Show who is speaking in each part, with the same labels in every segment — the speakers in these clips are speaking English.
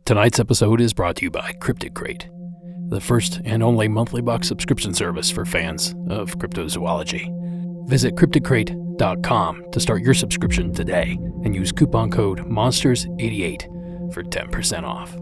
Speaker 1: Tonight's episode is brought to you by Cryptid Crate, the first and only monthly box subscription service for fans of cryptozoology. Visit cryptidcrate.com to start your subscription today and use coupon code MONSTERS88 for 10% off.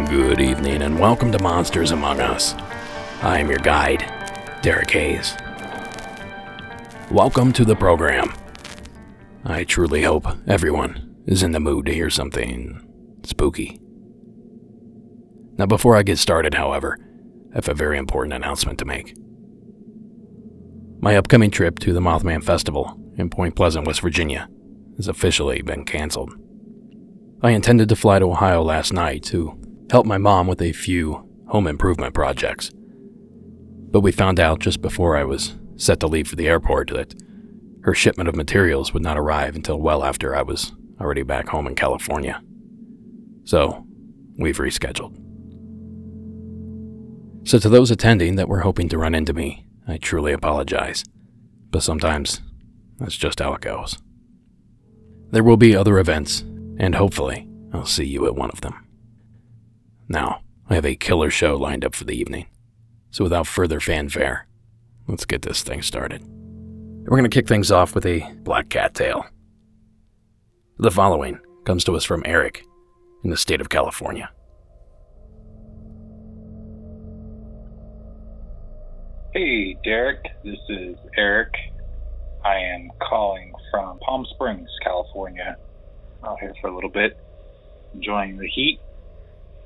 Speaker 1: Good evening and welcome to Monsters Among Us. I am your guide, Derek Hayes. Welcome to the program. I truly hope everyone is in the mood to hear something spooky. Now before I get started, however, I have a very important announcement to make. My upcoming trip to the Mothman Festival in Point Pleasant, West Virginia has officially been canceled. I intended to fly to Ohio last night to help my mom with a few home improvement projects. But we found out just before I was set to leave for the airport that her shipment of materials would not arrive until well after I was already back home in California. So, we've rescheduled. So to those attending that were hoping to run into me, I truly apologize. But sometimes, that's just how it goes. There will be other events, and hopefully, I'll see you at one of them. Now, I have a killer show lined up for the evening, so without further fanfare, let's get this thing started. We're going to kick things off with a black cat tale. The following comes to us from Eric in the state of California.
Speaker 2: Hey Derek, this is Eric. I am calling from Palm Springs, California. Out here for a little bit, enjoying the heat.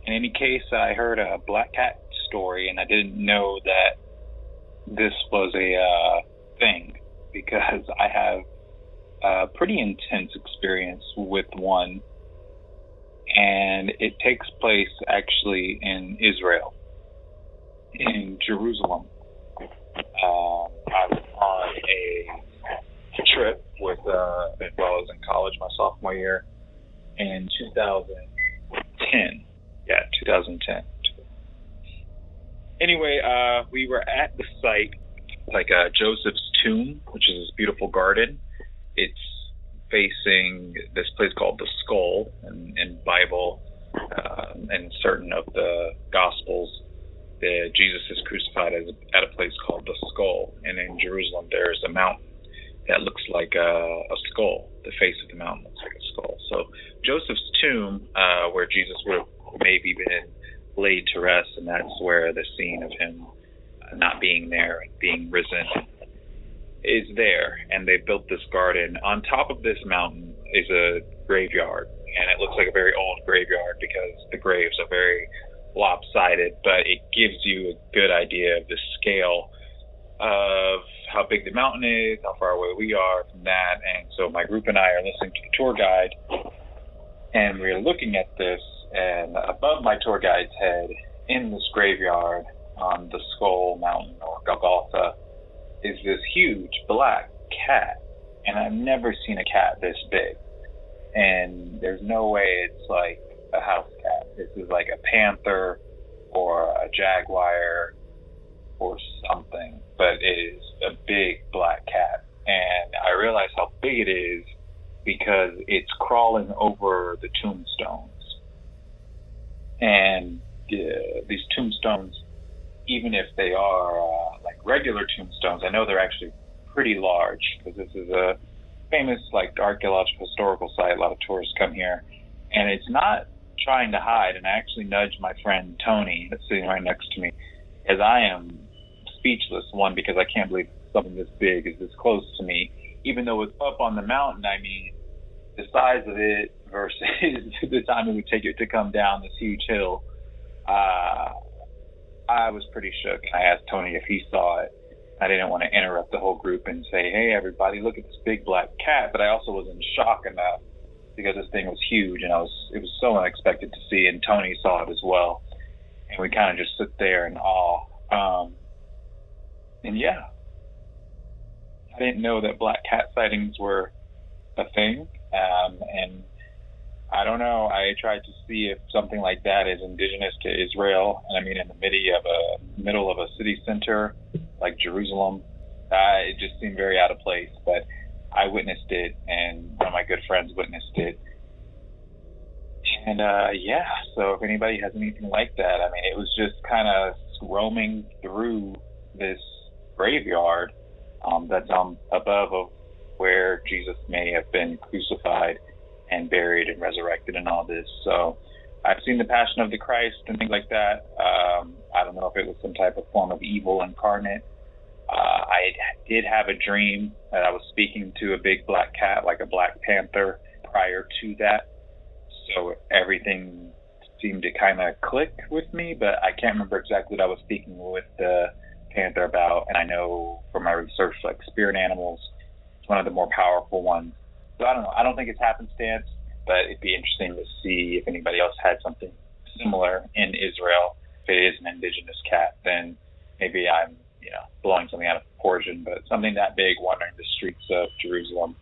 Speaker 2: In any case, I heard a black cat story, and I didn't know that this was a thing, because I have a pretty intense experience with one, and it takes place actually in Israel, in Jerusalem. I was on a trip with, while I was in college, my sophomore year, in 2010. Yeah, 2010. Anyway, we were at the site, like Joseph's tomb, which is this beautiful garden. It's facing this place called the Skull, in Bible, and certain of the Gospels, that Jesus is crucified at a place called the Skull. And in Jerusalem, there's a mountain that looks like a skull. The face of the mountain looks like a skull. So Joseph's tomb, where Jesus would have maybe been laid to rest, and that's where the scene of him not being there and being risen is there. And they built this garden. On top of this mountain is a graveyard, and it looks like a very old graveyard because the graves are very lopsided, but it gives you a good idea of the scale of how big the mountain is, how far away we are from that. And so my group and I are listening to the tour guide, and we're looking at this, and above my tour guide's head, in this graveyard on the Skull Mountain, or Golgotha, is this huge black cat. And I've never seen a cat this big. And there's no way it's like a house cat. This is like a panther or a jaguar or something. But it is a big black cat. And I realize how big it is because it's crawling over the tombstones. And these tombstones, even if they are like regular tombstones, I know they're actually pretty large, because this is a famous like archaeological historical site. A lot of tourists come here, and it's not trying to hide, and I actually nudged my friend Tony, that's sitting right next to me, as I am speechless, one, because I can't believe something this big is this close to me, even though it's up on the mountain. I mean, the size of it versus the time it would take it to come down this huge hill, I was pretty shook. I asked Tony if he saw it. I didn't want to interrupt the whole group and say, hey, everybody, look at this big black cat. But I also was in shock enough because this thing was huge, and it was so unexpected to see, and Tony saw it as well. And we kind of just sit there in awe. And yeah, I didn't know that black cat sightings were a thing. And I don't know, I tried to see if something like that is indigenous to Israel. And I mean, in the middle of a city center like Jerusalem, it just seemed very out of place. But I witnessed it, and one of my good friends witnessed it. And yeah, so if anybody has anything like that, I mean, it was just kind of roaming through this graveyard that's above of where Jesus may have been crucified and buried and resurrected and all this. So I've seen the Passion of the Christ and things like that. I don't know if it was some type of form of evil incarnate. I did have a dream that I was speaking to a big black cat, like a black panther, prior to that. So everything seemed to kind of click with me, but I can't remember exactly what I was speaking with the panther about. And I know from my research, like spirit animals, it's one of the more powerful ones. So I don't know. I don't think it's happenstance, but it'd be interesting to see if anybody else had something similar in Israel. If it is an indigenous cat, then maybe I'm, blowing something out of proportion, but something that big wandering the streets of Jerusalem,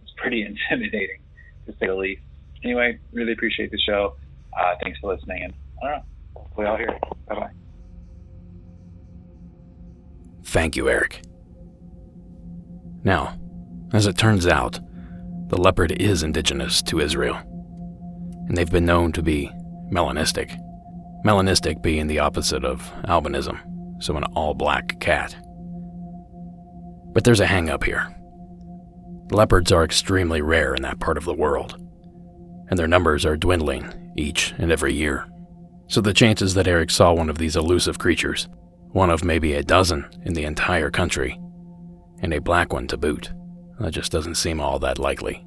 Speaker 2: it's pretty intimidating, to say the least. Anyway, really appreciate the show. Thanks for listening, and I don't know. Hopefully I'll hear it. Bye-bye.
Speaker 1: Thank you, Eric. Now, as it turns out, the leopard is indigenous to Israel, and they've been known to be melanistic. Melanistic being the opposite of albinism, so an all-black cat. But there's a hang-up here. Leopards are extremely rare in that part of the world, and their numbers are dwindling each and every year. So the chances that Eric saw one of these elusive creatures, one of maybe a dozen in the entire country, and a black one to boot, that just doesn't seem all that likely.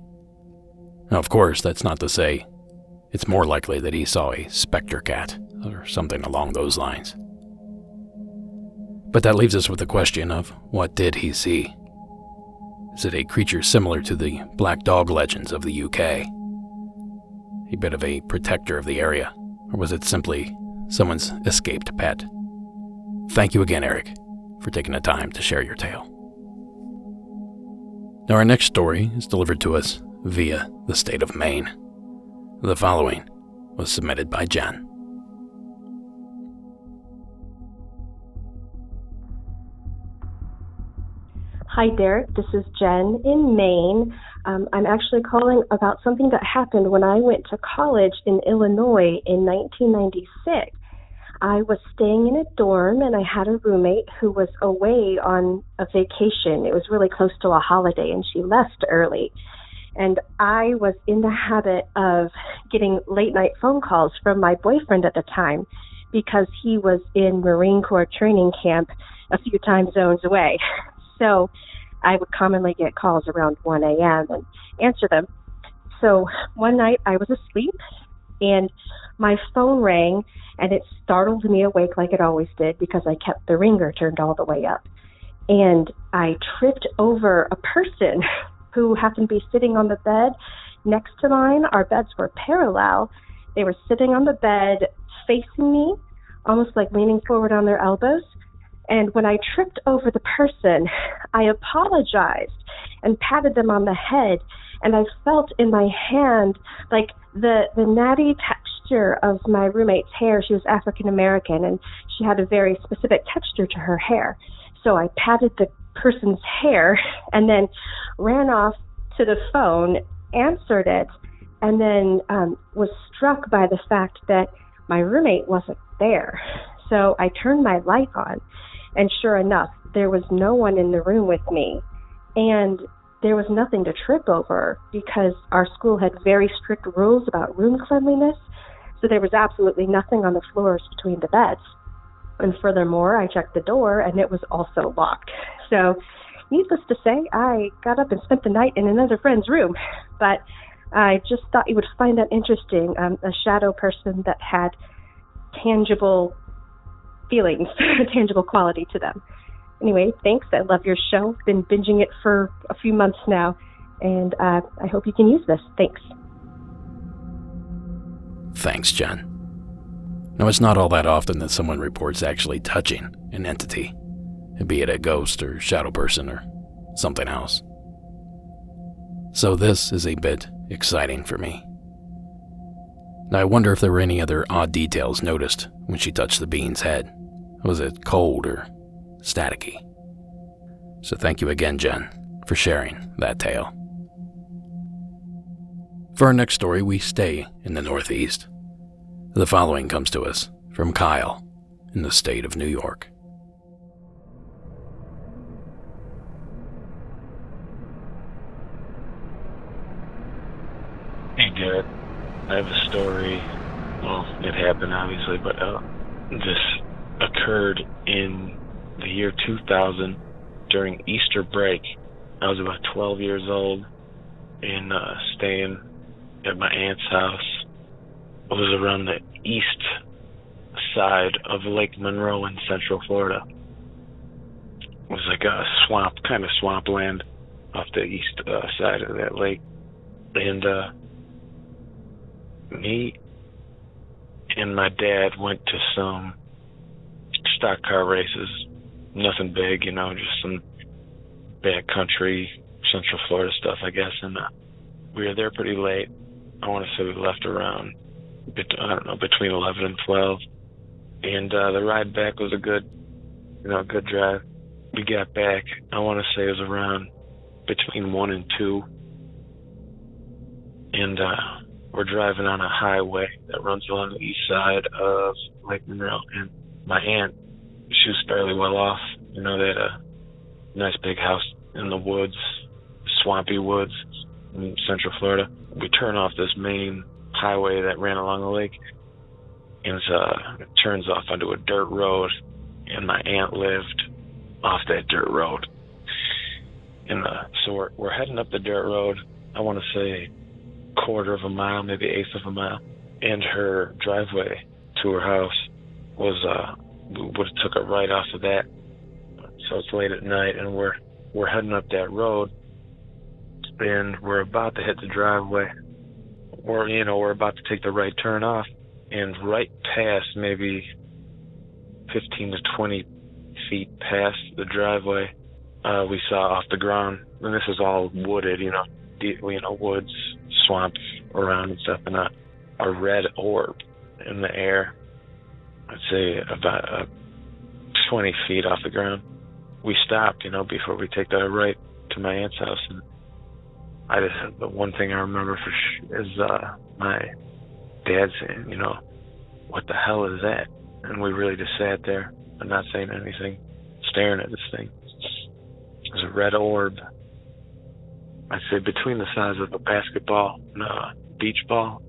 Speaker 1: Now, of course, that's not to say it's more likely that he saw a specter cat or something along those lines. But that leaves us with the question of, what did he see? Is it a creature similar to the black dog legends of the UK? A bit of a protector of the area? Or was it simply someone's escaped pet? Thank you again, Eric, for taking the time to share your tale. Now, our next story is delivered to us via the state of Maine. The following was submitted by Jen.
Speaker 3: Hi, Derek. This is Jen in Maine. I'm actually calling about something that happened when I went to college in Illinois in 1996. I was staying in a dorm, and I had a roommate who was away on a vacation. It was really close to a holiday, and she left early. And I was in the habit of getting late-night phone calls from my boyfriend at the time because he was in Marine Corps training camp a few time zones away. So I would commonly get calls around 1 a.m. and answer them. So one night I was asleep, and my phone rang, and it startled me awake like it always did because I kept the ringer turned all the way up. And I tripped over a person who happened to be sitting on the bed next to mine. Our beds were parallel. They were sitting on the bed facing me, almost like leaning forward on their elbows. And when I tripped over the person, I apologized and patted them on the head. And I felt in my hand like the natty texture of my roommate's hair. She was African American, and she had a very specific texture to her hair. So I patted the person's hair and then ran off to the phone, answered it, and then was struck by the fact that my roommate wasn't there. So I turned my light on, and sure enough, there was no one in the room with me. And there was nothing to trip over because our school had very strict rules about room cleanliness, so there was absolutely nothing on the floors between the beds. And furthermore, I checked the door, and it was also locked. So, needless to say, I got up and spent the night in another friend's room. But I just thought you would find that interesting, a shadow person that had tangible feelings, tangible quality to them. Anyway, thanks. I love your show. Been binging it for a few months now, and I hope you can use this. Thanks.
Speaker 1: Thanks, Jen. Now, it's not all that often that someone reports actually touching an entity, be it a ghost or shadow person or something else. So this is a bit exciting for me. Now, I wonder if there were any other odd details noticed when she touched the being's head. Was it cold or staticky? So thank you again, Jen, for sharing that tale. For our next story, we stay in the Northeast. The following comes to us from Kyle in the state of New York.
Speaker 4: Hey, Garrett. I have a story. Well, it happened, obviously, but this occurred in the year 2000 during Easter break. I was about 12 years old and staying at my aunt's house. It was around the east side of Lake Monroe in Central Florida. It was like a swamp, kind of swampland off the east side of that lake. And me and my dad went to some stock car races. Nothing big, just some backcountry Central Florida stuff, I guess. And we were there pretty late. I want to say we left around, between 11 and 12. And the ride back was a good drive. We got back, I want to say it was around between 1 and 2. And we're driving on a highway that runs along the east side of Lake Monroe. And my aunt, she was fairly well off. They had a nice big house in the woods, swampy woods in Central Florida. We turn off this main highway that ran along the lake, and it turns off onto a dirt road, and my aunt lived off that dirt road. And so we're heading up the dirt road, I want to say quarter of a mile, maybe eighth of a mile, and her driveway to her house was we would have took it right off of that. So it's late at night, and we're heading up that road, and we're about to hit the driveway. We're about to take the right turn off, and right past, maybe 15 to 20 feet past the driveway, we saw off the ground, and this is all wooded, woods, swamp around and stuff, and a red orb in the air. I'd say about 20 feet off the ground. We stopped, before we take that right to my aunt's house, and the one thing I remember is my dad saying, what the hell is that? And we really just sat there and not saying anything, staring at this thing. It was a red orb. I'd say between the size of a basketball and a beach ball,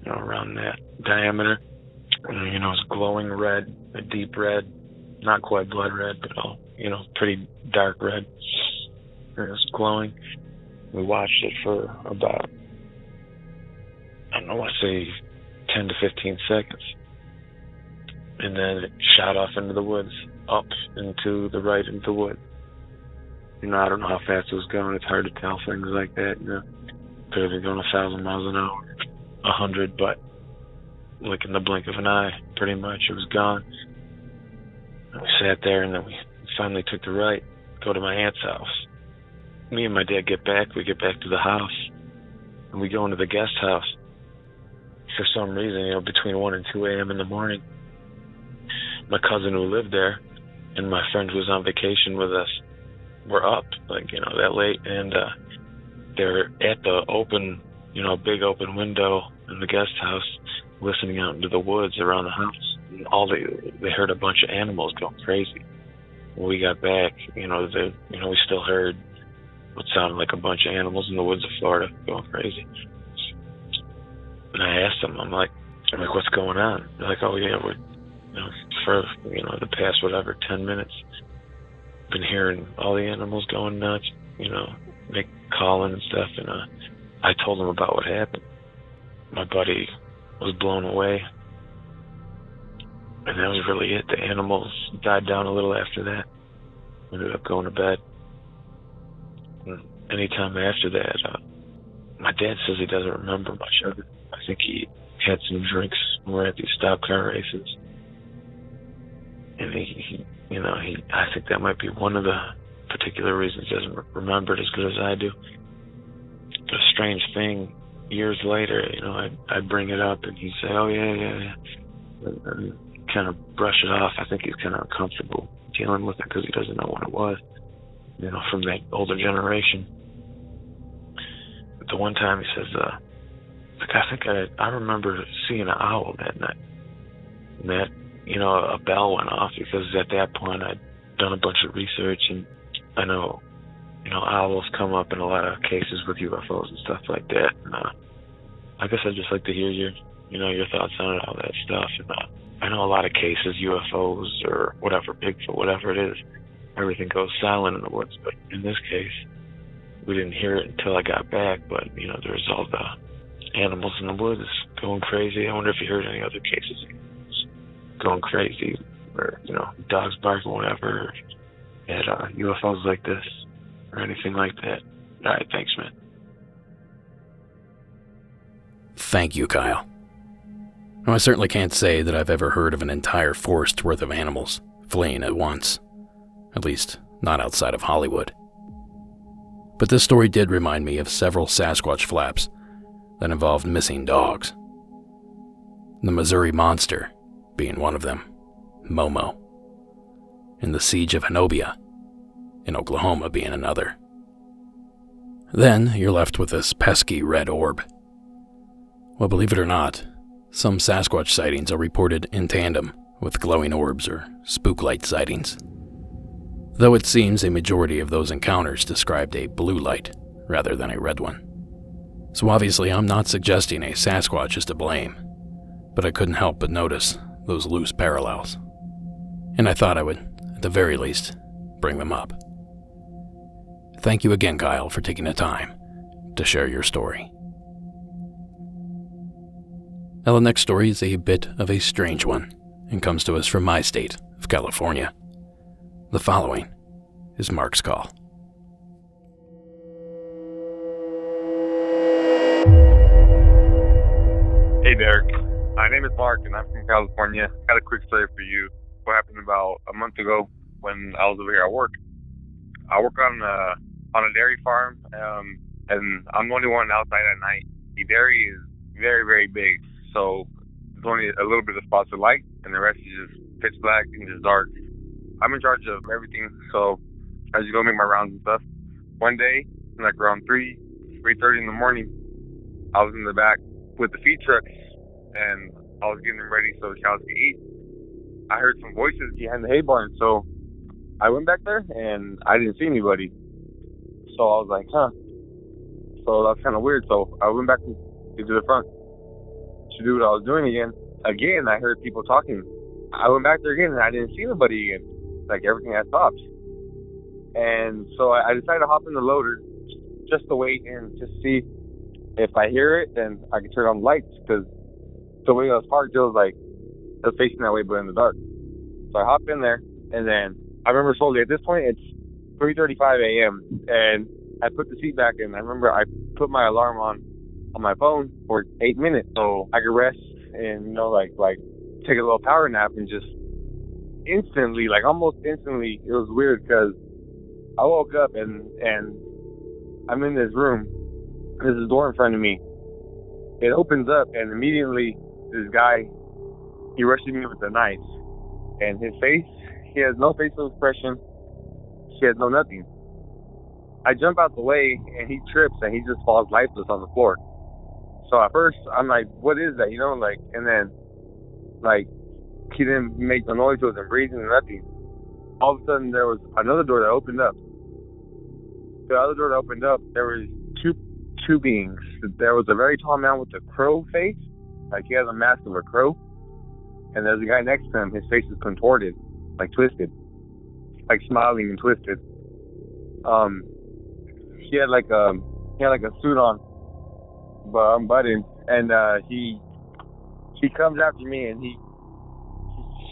Speaker 4: around that diameter. And, it was glowing red, a deep red, not quite blood red, but pretty dark red. It was glowing. We watched it for about, let's say 10 to 15 seconds. And then it shot off into the woods, up into the right into the woods. I don't know how fast it was going. It's hard to tell things like that. Could have been going 1,000 miles an hour, 100, but like in the blink of an eye, pretty much, it was gone. And we sat there, and then we finally took the right, go to my aunt's house. Me and my dad get back. We get back to the house, and we go into the guest house. For some reason, between 1 and 2 a.m. in the morning, my cousin who lived there and my friend who was on vacation with us were up, that late, and they're at the open, big open window in the guest house, listening out into the woods around the house. And they heard a bunch of animals going crazy. When we got back, we still heard what sounded like a bunch of animals in the woods of Florida going crazy. And I asked them, I'm like, what's going on? They're like, oh yeah, we're, for, the past, 10 minutes, been hearing all the animals going nuts, make calling and stuff. And I told them about what happened. My buddy was blown away. And that was really it. The animals died down a little after that. Ended up going to bed. And anytime after that, my dad says he doesn't remember much of it. I think he had some drinks when we were at these stock car races. And I think that might be one of the particular reasons he doesn't remember it as good as I do. But a strange thing, years later, I'd bring it up and he'd say, oh yeah. And kind of brush it off. I think he's kind of uncomfortable dealing with it because he doesn't know what it was, from that older generation. But the one time he says, I think I remember seeing an owl that night. And that, a bell went off because at that point I'd done a bunch of research, and I know, owls come up in a lot of cases with UFOs and stuff like that. And I guess I'd just like to hear your thoughts on all that stuff. And I know a lot of cases, UFOs or whatever, Bigfoot, whatever it is, everything goes silent in the woods. But in this case, we didn't hear it until I got back. But, there's all the animals in the woods going crazy. I wonder if you heard any other cases going crazy or, dogs barking, whatever, at UFOs like this or anything like that. All right, thanks, man.
Speaker 1: Thank you, Kyle. Now, I certainly can't say that I've ever heard of an entire forest worth of animals fleeing at once. At least, not outside of Hollywood. But this story did remind me of several Sasquatch flaps that involved missing dogs. The Missouri Monster being one of them, Momo. And the Siege of Zenobia in Oklahoma being another. Then you're left with this pesky red orb. Well, believe it or not, some Sasquatch sightings are reported in tandem with glowing orbs or spook light sightings. Though it seems a majority of those encounters described a blue light rather than a red one. So obviously I'm not suggesting a Sasquatch is to blame, but I couldn't help but notice those loose parallels. And I thought I would, at the very least, bring them up. Thank you again, Kyle, for taking the time to share your story. Now, the next story is a bit of a strange one and comes to us from my state of California. The following is Mark's call.
Speaker 5: Hey, Derek. My name is Mark, and I'm from California. Got a quick story for you. What happened about a month ago when I was over here at work. I work on a dairy farm, and I'm the only one outside at night. The dairy is very, very big. So there's only a little bit of spots of light, and the rest is just pitch black and just dark. I'm in charge of everything, so I just go make my rounds and stuff. One day, like around 3:30 in the morning, I was in the back with the feed trucks, and I was getting them ready so the cows could eat. I heard some voices behind the hay barn, so I went back there, and I didn't see anybody. So I was like, huh. So that's kind of weird, so I went back to the front to do what I was doing again. Again, I heard people talking. I went back there again, and I didn't see anybody again. Like, everything had stopped. And so I decided to hop in the loader just to wait and just see if I hear it, then I can turn on the lights, because the way I was parked, it was facing that way, but in the dark. So I hopped in there, and then I remember slowly, at this point, it's 3:35 a.m., and I put the seat back, and I remember I put my alarm on my phone for 8 minutes, so I could rest and, take a little power nap, and just instantly, almost instantly, it was weird, because I woke up, and I'm in this room. There's a door in front of me. It opens up, and immediately this guy, he rushes me with a knife. And his face, he has no facial expression. He has no nothing. I jump out the way, and he trips, and he just falls lifeless on the floor. So at first, I'm like, what is that? And then, he didn't make the noise, he wasn't breathing or nothing. All of a sudden, there was another door that opened up. the other door that opened up, there was two beings. There was a very tall man with a crow face, like he has a mask of a crow, and there's a guy next to him. His face is contorted, like twisted, like smiling and twisted. He had like a suit on, but unbuttoned, and he comes after me, and he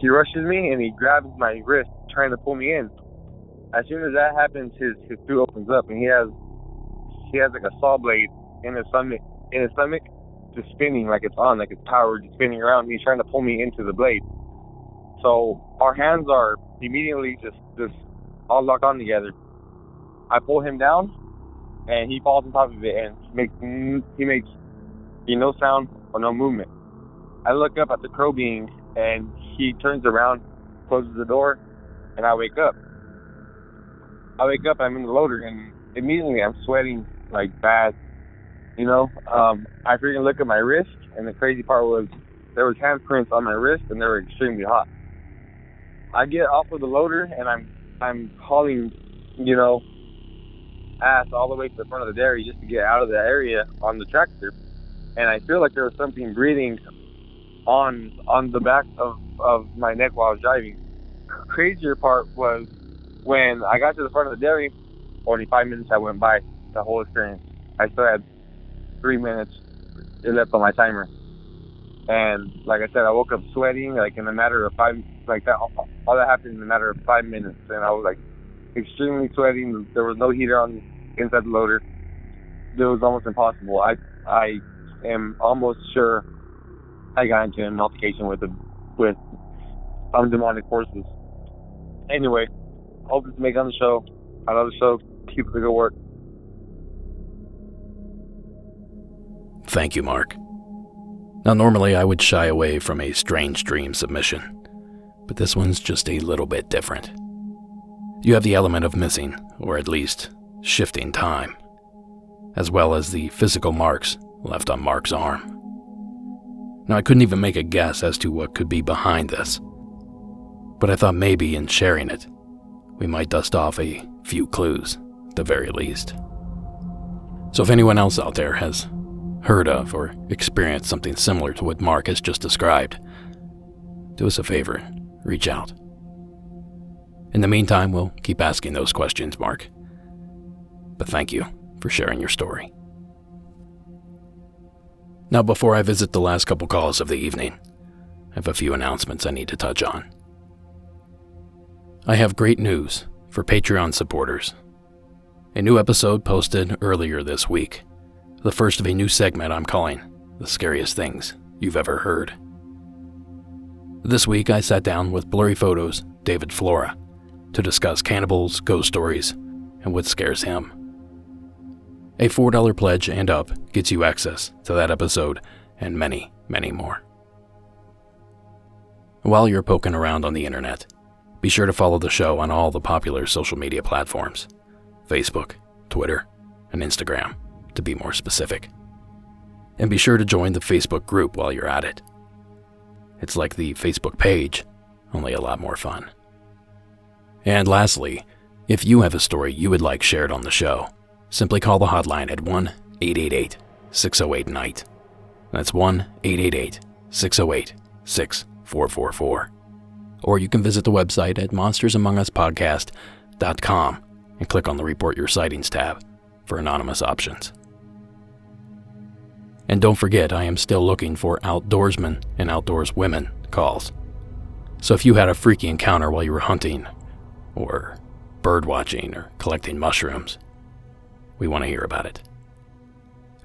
Speaker 5: rushes me, and he grabs my wrist, trying to pull me in. As soon as that happens, his suit opens up, and he has like a saw blade in his stomach, just spinning like it's on, like it's powered, just spinning around. He's trying to pull me into the blade. So our hands are immediately just all locked on together. I pull him down, and he falls on top of it, and he makes no sound or no movement. I look up at the crow being, and he turns around, closes the door, and I wake up. I'm in the loader, and immediately I'm sweating like bad. I freaking look at my wrist, and the crazy part was there was handprints on my wrist, and they were extremely hot. I get off of the loader, and I'm hauling, ass all the way to the front of the dairy just to get out of the area on the tractor, and I feel like there was something breathing on the back of my neck while I was driving. Crazier part was when I got to the front of the dairy, only 5 minutes I went by the whole experience. I still had 3 minutes left on my timer. And like I said, I woke up sweating like in a matter of all that happened in a matter of 5 minutes. And I was like extremely sweating. There was no heater on inside the loader. It was almost impossible. I am almost sure I got into an altercation with some demonic forces. Anyway, hope to make it on the show. I love the show. Keep up the good work.
Speaker 1: Thank you, Mark. Now, normally I would shy away from a strange dream submission, but this one's just a little bit different. You have the element of missing, or at least shifting time, as well as the physical marks left on Mark's arm. Now, I couldn't even make a guess as to what could be behind this, but I thought maybe in sharing it, we might dust off a few clues, at the very least. So if anyone else out there has heard of or experienced something similar to what Mark has just described, do us a favor, reach out. In the meantime, we'll keep asking those questions, Mark. But thank you for sharing your story. Now, before I visit the last couple calls of the evening, I have a few announcements I need to touch on. I have great news for Patreon supporters. A new episode posted earlier this week, the first of a new segment I'm calling The Scariest Things You've Ever Heard. This week I sat down with Blurry Photos' David Flora to discuss cannibals, ghost stories, and what scares him. A $4 pledge and up gets you access to that episode and many, many more. While you're poking around on the internet, be sure to follow the show on all the popular social media platforms, Facebook, Twitter, and Instagram, to be more specific. And be sure to join the Facebook group while you're at it. It's like the Facebook page, only a lot more fun. And lastly, if you have a story you would like shared on the show, simply call the hotline at 1-888-608-NIGHT. That's 1-888-608-6444. Or you can visit the website at monstersamonguspodcast.com and click on the Report Your Sightings tab for anonymous options. And don't forget, I am still looking for outdoorsmen and outdoorswomen calls. So if you had a freaky encounter while you were hunting, or bird watching, or collecting mushrooms, we want to hear about it.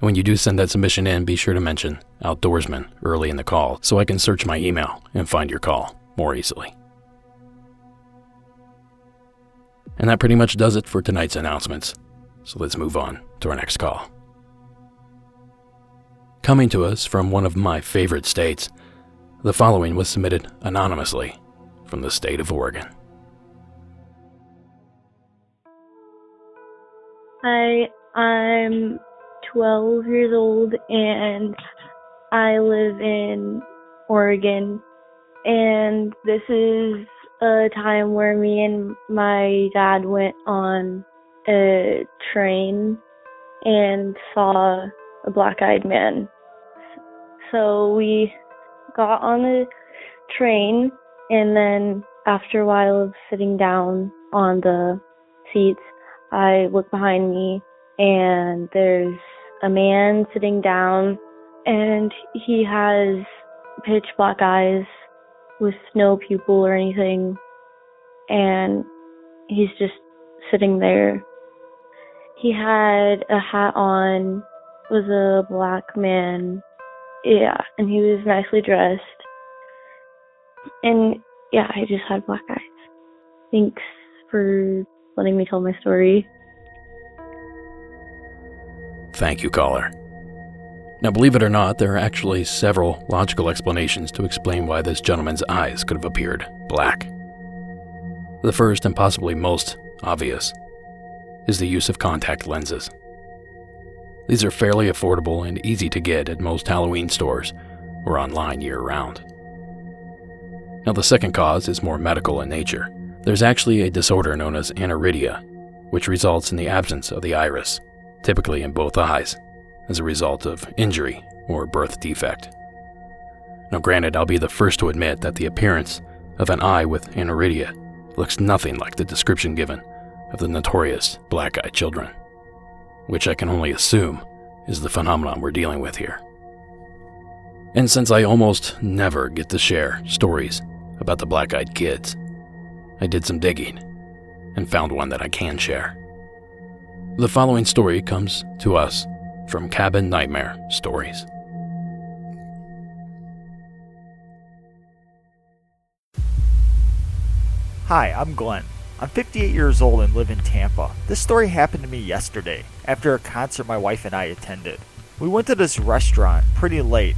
Speaker 1: When you do send that submission in, be sure to mention outdoorsman early in the call so I can search my email and find your call more easily. And that pretty much does it for tonight's announcements. So let's move on to our next call. Coming to us from one of my favorite states, the following was submitted anonymously from the state of Oregon.
Speaker 6: Hi, I'm 12 years old and I live in Oregon. And this is a time where me and my dad went on a train and saw a black-eyed man. So we got on the train, and then after a while of sitting down on the seats, I look behind me, and there's a man sitting down, and he has pitch black eyes with no pupil or anything, and he's just sitting there. He had a hat on, was a black man, yeah, and he was nicely dressed, and yeah, he just had black eyes. Thanks for letting me tell my story.
Speaker 1: Thank you, caller. Now, believe it or not, there are actually several logical explanations to explain why this gentleman's eyes could have appeared black. The first, and possibly most obvious, is the use of contact lenses. These are fairly affordable and easy to get at most Halloween stores or online year-round. Now, the second cause is more medical in nature. There's actually a disorder known as aniridia, which results in the absence of the iris, typically in both eyes, as a result of injury or birth defect. Now, granted, I'll be the first to admit that the appearance of an eye with aniridia looks nothing like the description given of the notorious black-eyed children, which I can only assume is the phenomenon we're dealing with here. And since I almost never get to share stories about the black-eyed kids, I did some digging and found one that I can share. The following story comes to us from Cabin Nightmare Stories.
Speaker 7: Hi, I'm Glenn. I'm 58 years old and live in Tampa. This story happened to me yesterday, after a concert my wife and I attended. We went to this restaurant pretty late.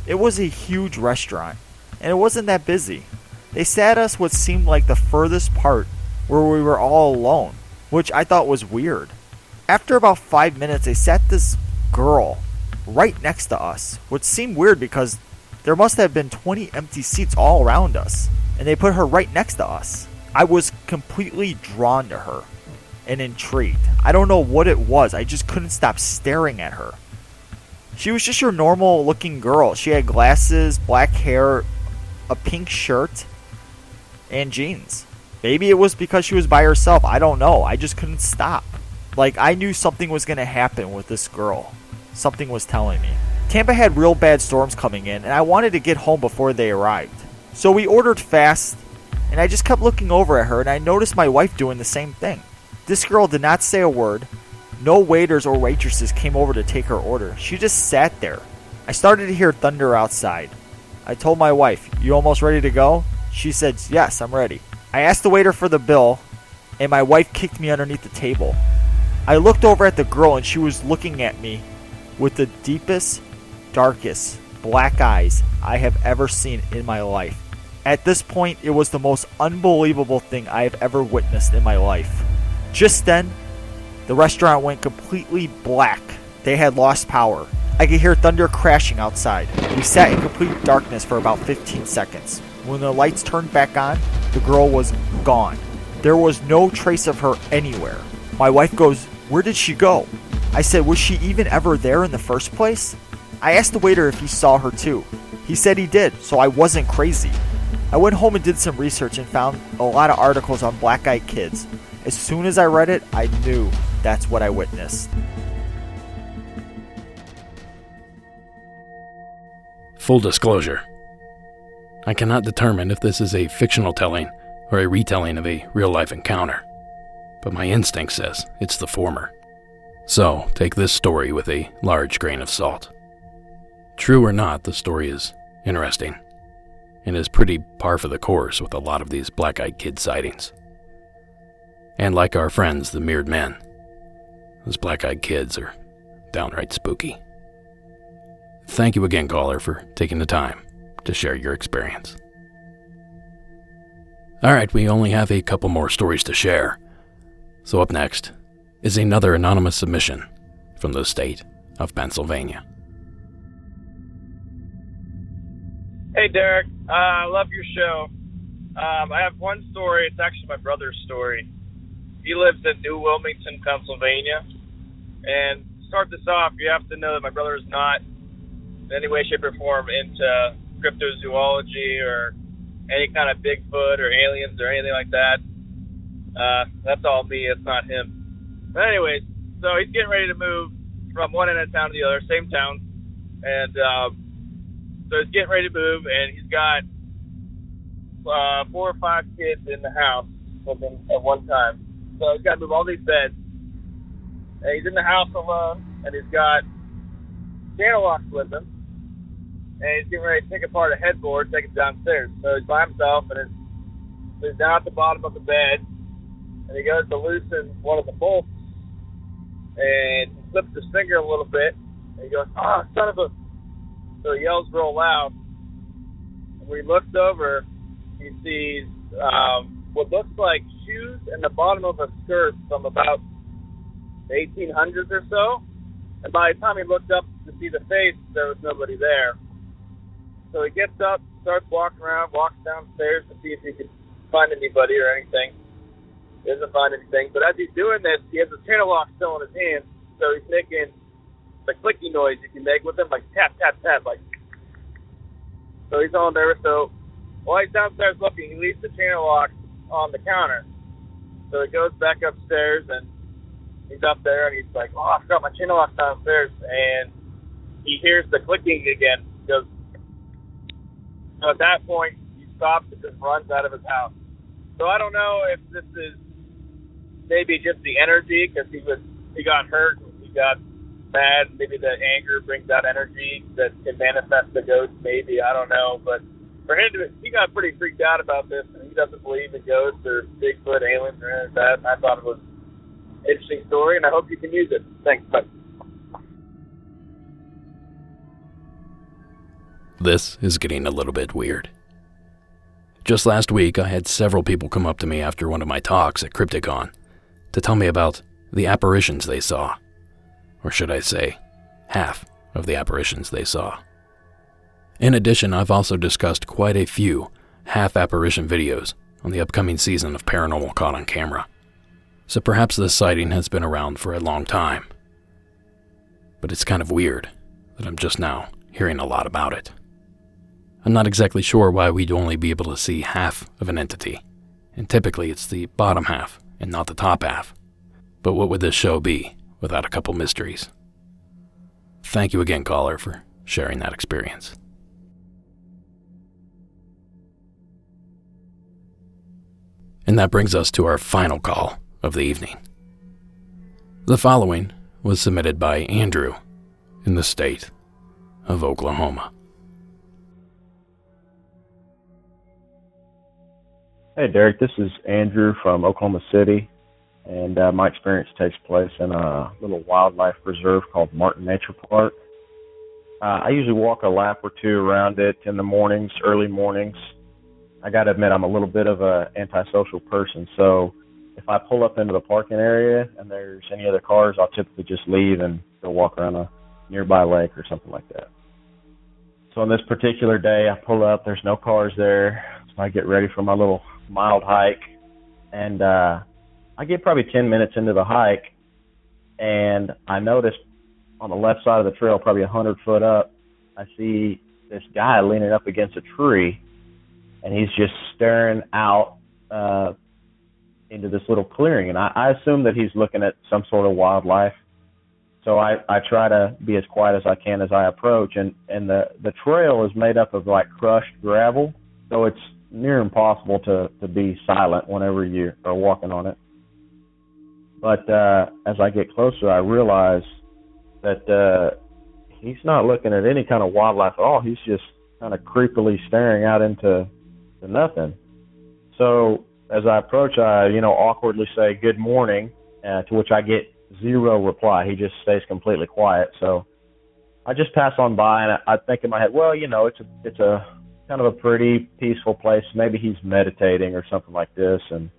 Speaker 7: It was a huge restaurant, and it wasn't that busy. They sat us what seemed like the furthest part where we were all alone, which I thought was weird. After about 5 minutes, they sat this girl right next to us, which seemed weird because there must have been 20 empty seats all around us, and they put her right next to us. I was completely drawn to her and intrigued. I don't know what it was, I just couldn't stop staring at her. She was just your normal looking girl. She had glasses, black hair, a pink shirt, and jeans. Maybe it was because she was by herself, I don't know. I just couldn't stop. Like, I knew something was going to happen with this girl. Something was telling me. Tampa had real bad storms coming in, and I wanted to get home before they arrived. So we ordered fast, and I just kept looking over at her, and I noticed my wife doing the same thing. This girl did not say a word. No waiters or waitresses came over to take her order. She just sat there. I started to hear thunder outside. I told my wife, "You almost ready to go?" She said, "Yes, I'm ready." I asked the waiter for the bill, and my wife kicked me underneath the table. I looked over at the girl, and she was looking at me with the deepest, darkest black eyes I have ever seen in my life. At this point, it was the most unbelievable thing I have ever witnessed in my life. Just then, the restaurant went completely black. They had lost power. I could hear thunder crashing outside. We sat in complete darkness for about 15 seconds. When the lights turned back on, the girl was gone. There was no trace of her anywhere. My wife goes, "Where did she go?" I said, "Was she even ever there in the first place?" I asked the waiter if he saw her too. He said he did, so I wasn't crazy. I went home and did some research and found a lot of articles on black-eyed kids. As soon as I read it, I knew that's what I witnessed.
Speaker 1: Full disclosure, I cannot determine if this is a fictional telling or a retelling of a real-life encounter, but my instinct says it's the former. So take this story with a large grain of salt. True or not, the story is interesting and is pretty par for the course with a lot of these black-eyed kid sightings. And like our friends, the Mirrored Men, those black-eyed kids are downright spooky. Thank you again, caller, for taking the time to share your experience. Alright, we only have a couple more stories to share. So up next is another anonymous submission from the state of Pennsylvania.
Speaker 8: Hey, Derek. I love your show. I have one story. It's actually my brother's story. He lives in New Wilmington, Pennsylvania. And to start this off, you have to know that my brother is not in any way, shape, or form into cryptozoology or any kind of Bigfoot or aliens or anything like that. That's all me. It's not him. But anyways, so he's getting ready to move from one end of town to the other, same town. And so he's getting ready to move, and he's got 4 or 5 kids in the house with him at one time. So he's got to move all these beds. And he's in the house alone, and he's got channel locks with him. And he's getting ready to take apart a headboard, take it downstairs. So he's by himself, and he's down at the bottom of the bed, and he goes to loosen one of the bolts, and he slips his finger a little bit, and he goes, "Ah, son of a..." So he yells real loud. And when he looks over, he sees what looks like shoes in the bottom of a skirt from about the 1800s or so. And by the time he looked up to see the face, there was nobody there. So he gets up, starts walking around, walks downstairs to see if he can find anybody or anything. He doesn't find anything. But as he's doing this, he has a channel lock still in his hand. So he's making the clicky noise you can make with him, like tap, tap, tap, like. So he's all nervous. So while he's downstairs looking, he leaves the channel lock on the counter. So he goes back upstairs, and he's up there, and he's like, "Oh, I forgot my channel lock downstairs." And he hears the clicking again. He goes, so at that point, he stops and just runs out of his house. So I don't know if this is maybe just the energy, because he got hurt, and he got mad, and maybe the anger brings out energy that can manifest the ghost, maybe, I don't know. But for him he got pretty freaked out about this, and he doesn't believe in ghosts or Bigfoot, aliens, or anything like that. And I thought it was an interesting story, and I hope you can use it. Thanks. Bye.
Speaker 1: This is getting a little bit weird. Just last week, I had several people come up to me after one of my talks at Crypticon to tell me about the apparitions they saw. Or should I say, half of the apparitions they saw. In addition, I've also discussed quite a few half-apparition videos on the upcoming season of Paranormal Caught on Camera. So perhaps this sighting has been around for a long time. But it's kind of weird that I'm just now hearing a lot about it. I'm not exactly sure why we'd only be able to see half of an entity, and typically it's the bottom half and not the top half. But what would this show be without a couple mysteries? Thank you again, caller, for sharing that experience. And that brings us to our final call of the evening. The following was submitted by Andrew in the state of Oklahoma.
Speaker 9: Hey, Derek, this is Andrew from Oklahoma City, and my experience takes place in a little wildlife reserve called Martin Nature Park. I usually walk a lap or two around it in the mornings, early mornings. I got to admit, I'm a little bit of an antisocial person, so if I pull up into the parking area and there's any other cars, I'll typically just leave and go walk around a nearby lake or something like that. So on this particular day, I pull up, there's no cars there, so I get ready for my little mild hike, and I get probably 10 minutes into the hike, and I notice on the left side of the trail, probably 100 foot up, I see this guy leaning up against a tree, and he's just staring out into this little clearing, and I assume that he's looking at some sort of wildlife. So I try to be as quiet as I can as I approach, and the trail is made up of like crushed gravel, so it's near impossible to be silent whenever you are walking on it. But as I get closer, I realize that he's not looking at any kind of wildlife at all. He's just kind of creepily staring out into nothing. So as I approach, I awkwardly say good morning, to which I get zero reply. He just stays completely quiet. So I just pass on by, and I think in my head, well, it's a kind of a pretty peaceful place. Maybe he's meditating or something like this, and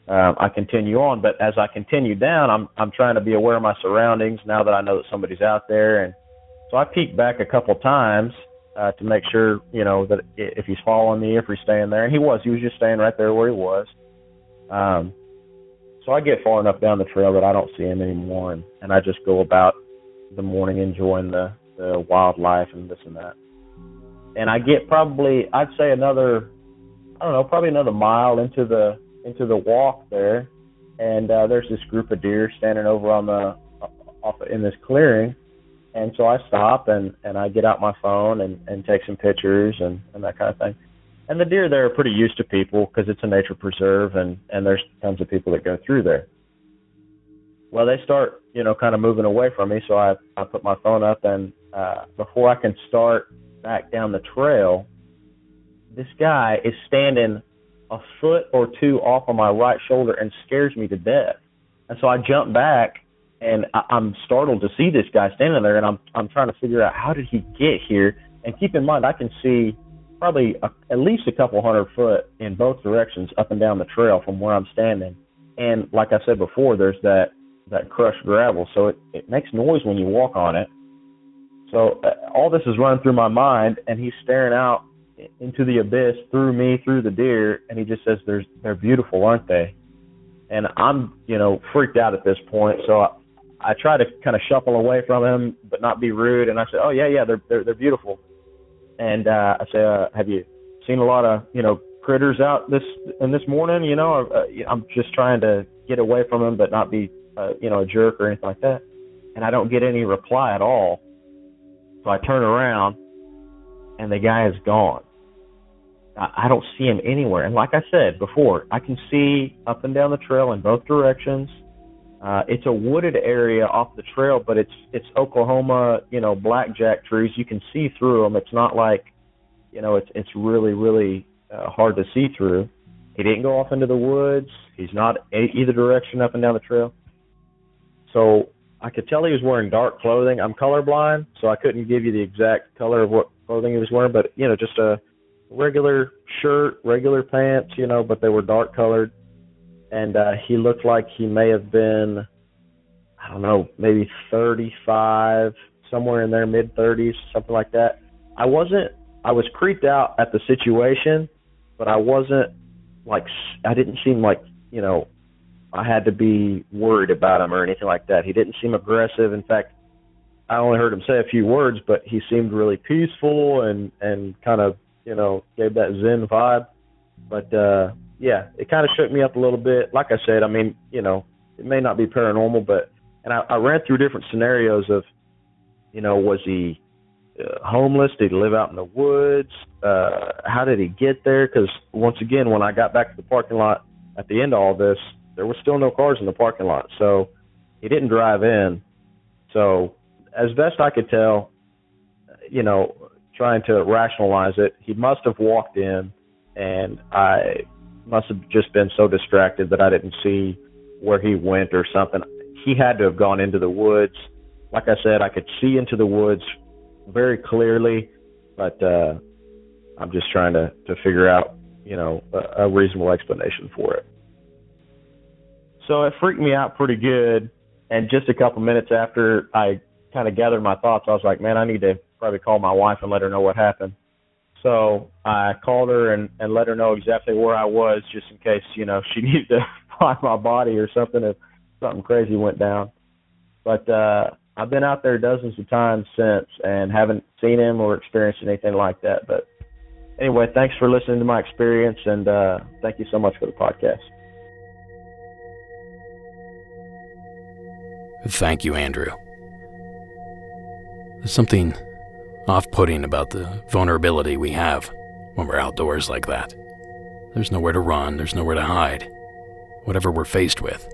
Speaker 9: I continue on. But as I continue down, I'm trying to be aware of my surroundings now that I know that somebody's out there, and so I peek back a couple times to make sure, that if he's following me, if he's staying there, and he was just staying right there where he was. So I get far enough down the trail that I don't see him anymore, and I just go about the morning enjoying the wildlife and this and that. And I get probably, I'd say another, I don't know, probably another mile into the walk there, and there's this group of deer standing over in this clearing. And so I stop and I get out my phone and take some pictures and that kind of thing. And the deer there are pretty used to people because it's a nature preserve and there's tons of people that go through there. Well, they start, kind of moving away from me. So I put my phone up, and before I can start back down the trail, this guy is standing a foot or two off on my right shoulder and scares me to death. And so I jump back, and I'm startled to see this guy standing there, and I'm trying to figure out how did he get here. And keep in mind, I can see probably at least a couple 100 foot in both directions up and down the trail from where I'm standing. And like I said before, there's that crushed gravel, so it makes noise when you walk on it. So all this is running through my mind, and he's staring out into the abyss through me, through the deer, and he just says, they're beautiful, aren't they? And I'm, freaked out at this point, so I try to kind of shuffle away from him, but not be rude, and I say, oh, yeah, they're beautiful. And I say, have you seen a lot of, critters out this morning? I'm just trying to get away from him, but not be, a jerk or anything like that. And I don't get any reply at all. So I turn around, and the guy is gone. I don't see him anywhere. And like I said before, I can see up and down the trail in both directions. It's a wooded area off the trail, but it's Oklahoma, blackjack trees. You can see through them. It's not like, it's really, really hard to see through. He didn't go off into the woods. He's not either direction up and down the trail. So I could tell he was wearing dark clothing. I'm colorblind, so I couldn't give you the exact color of what clothing he was wearing, but, just a regular shirt, regular pants, but they were dark colored. And he looked like he may have been, I don't know, maybe 35, somewhere in there, mid-30s, something like that. I was creeped out at the situation, but I didn't seem like, I had to be worried about him or anything like that. He didn't seem aggressive. In fact, I only heard him say a few words, but he seemed really peaceful and kind of, gave that Zen vibe. But, yeah, it kind of shook me up a little bit. Like I said, it may not be paranormal, and I ran through different scenarios of, was he homeless? Did he live out in the woods? How did he get there? Because once again, when I got back to the parking lot at the end of all this, there was still no cars in the parking lot. So he didn't drive in. So as best I could tell, trying to rationalize it, he must have walked in, and I must have just been so distracted that I didn't see where he went or something. He had to have gone into the woods. Like I said, I could see into the woods very clearly, but I'm just trying to figure out, a reasonable explanation for it. So it freaked me out pretty good, and just a couple minutes after I kind of gathered my thoughts, I was like, man, I need to probably call my wife and let her know what happened. So I called her and let her know exactly where I was, just in case, she needed to find my body or something if something crazy went down. But I've been out there dozens of times since and haven't seen him or experienced anything like that. But anyway, thanks for listening to my experience, and thank you so much for the podcast.
Speaker 1: Thank you, Andrew. There's something off-putting about the vulnerability we have when we're outdoors like that. There's nowhere to run, there's nowhere to hide. Whatever we're faced with,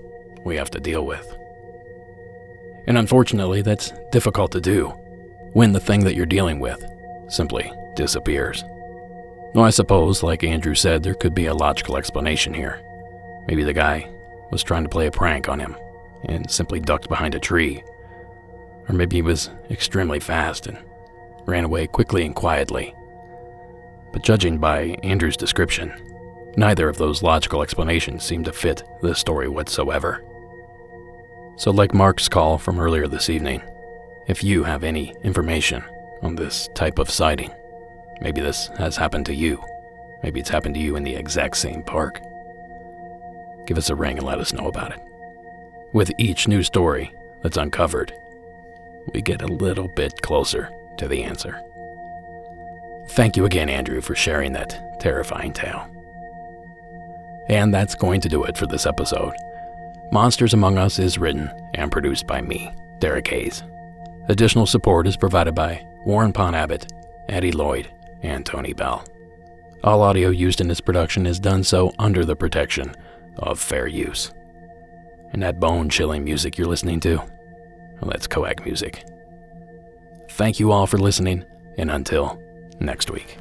Speaker 1: we have to deal with. And unfortunately, that's difficult to do when the thing that you're dealing with simply disappears. Now, I suppose, like Andrew said, there could be a logical explanation here. Maybe the guy was trying to play a prank on him and simply ducked behind a tree. Or maybe he was extremely fast and ran away quickly and quietly. But judging by Andrew's description, neither of those logical explanations seem to fit this story whatsoever. So like Mark's call from earlier this evening, if you have any information on this type of sighting, maybe this has happened to you, maybe it's happened to you in the exact same park, give us a ring and let us know about it. With each new story that's uncovered, we get a little bit closer to the answer. Thank you again, Andrew, for sharing that terrifying tale. And that's going to do it for this episode. Monsters Among Us is written and produced by me, Derek Hayes. Additional support is provided by Warren Pond Abbott, Eddie Lloyd, and Tony Bell. All audio used in this production is done so under the protection of fair use. And that bone-chilling music you're listening to, well, that's Coag music. Thank you all for listening, and until next week.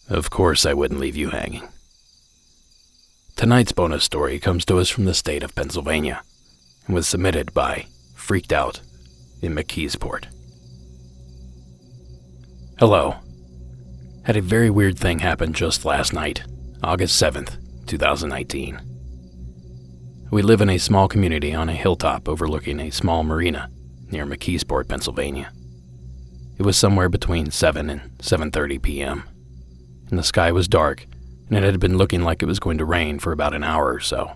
Speaker 1: Of course I wouldn't leave you hanging. Tonight's bonus story comes to us from the state of Pennsylvania and was submitted by Freaked Out in McKeesport. Hello. Had a very weird thing happen just last night, August 7th, 2019. We live in a small community on a hilltop overlooking a small marina near McKeesport, Pennsylvania. It was somewhere between 7 and 7:30 p.m. and the sky was dark, and it had been looking like it was going to rain for about an hour or so.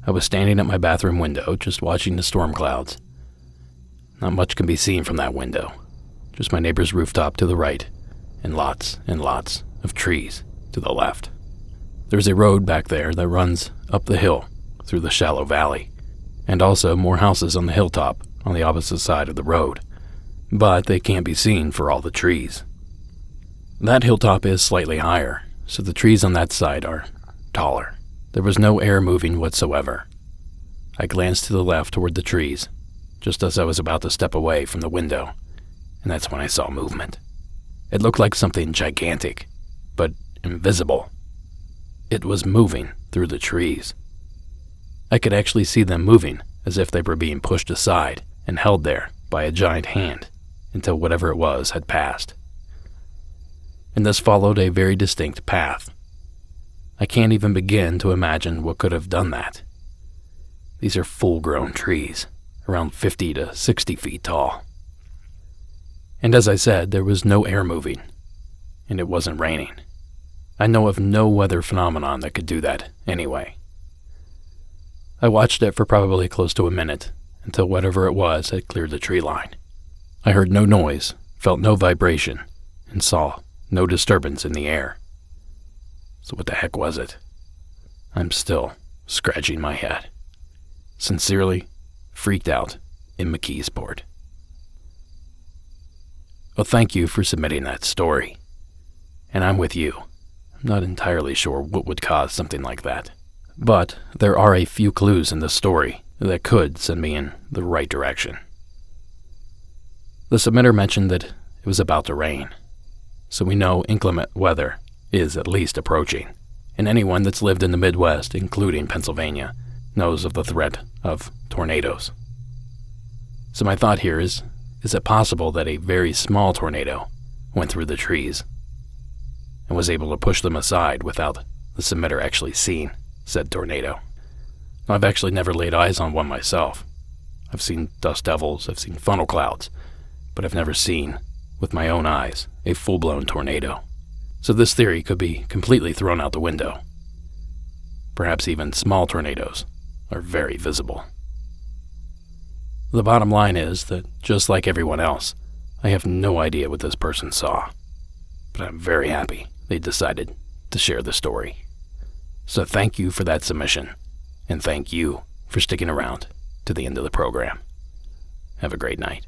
Speaker 1: I was standing at my bathroom window, just watching the storm clouds. Not much can be seen from that window, just my neighbor's rooftop to the right, and lots of trees to the left. There's a road back there that runs up the hill through the shallow valley, and also more houses on the hilltop on the opposite side of the road, but they can't be seen for all the trees. That hilltop is slightly higher, so the trees on that side are taller. There was no air moving whatsoever. I glanced to the left toward the trees, just as I was about to step away from the window, and that's when I saw movement. It looked like something gigantic, but invisible. It was moving through the trees. I could actually see them moving as if they were being pushed aside and held there by a giant hand until whatever it was had passed. And this followed a very distinct path. I can't even begin to imagine what could have done that. These are full-grown trees, around 50 to 60 feet tall. And as I said, there was no air moving, and it wasn't raining. I know of no weather phenomenon that could do that anyway. I watched it for probably close to a minute, until whatever it was had cleared the tree line. I heard no noise, felt no vibration, and saw no disturbance in the air. So what the heck was it? I'm still scratching my head. Sincerely, Freaked Out in McKeesport. Well, thank you for submitting that story. And I'm with you. I'm not entirely sure what would cause something like that. But there are a few clues in the story that could send me in the right direction. The submitter mentioned that it was about to rain, so we know inclement weather is at least approaching, and anyone that's lived in the Midwest, including Pennsylvania, knows of the threat of tornadoes. So my thought here is it possible that a very small tornado went through the trees and was able to push them aside without the submitter actually seeing said tornado? Now, I've actually never laid eyes on one myself. I've seen dust devils, I've seen funnel clouds, but I've never seen, with my own eyes, a full-blown tornado. So this theory could be completely thrown out the window. Perhaps even small tornadoes are very visible. The bottom line is that, just like everyone else, I have no idea what this person saw. But I'm very happy they decided to share the story. So thank you for that submission, And thank you for sticking around to the end of the program. Have a great night.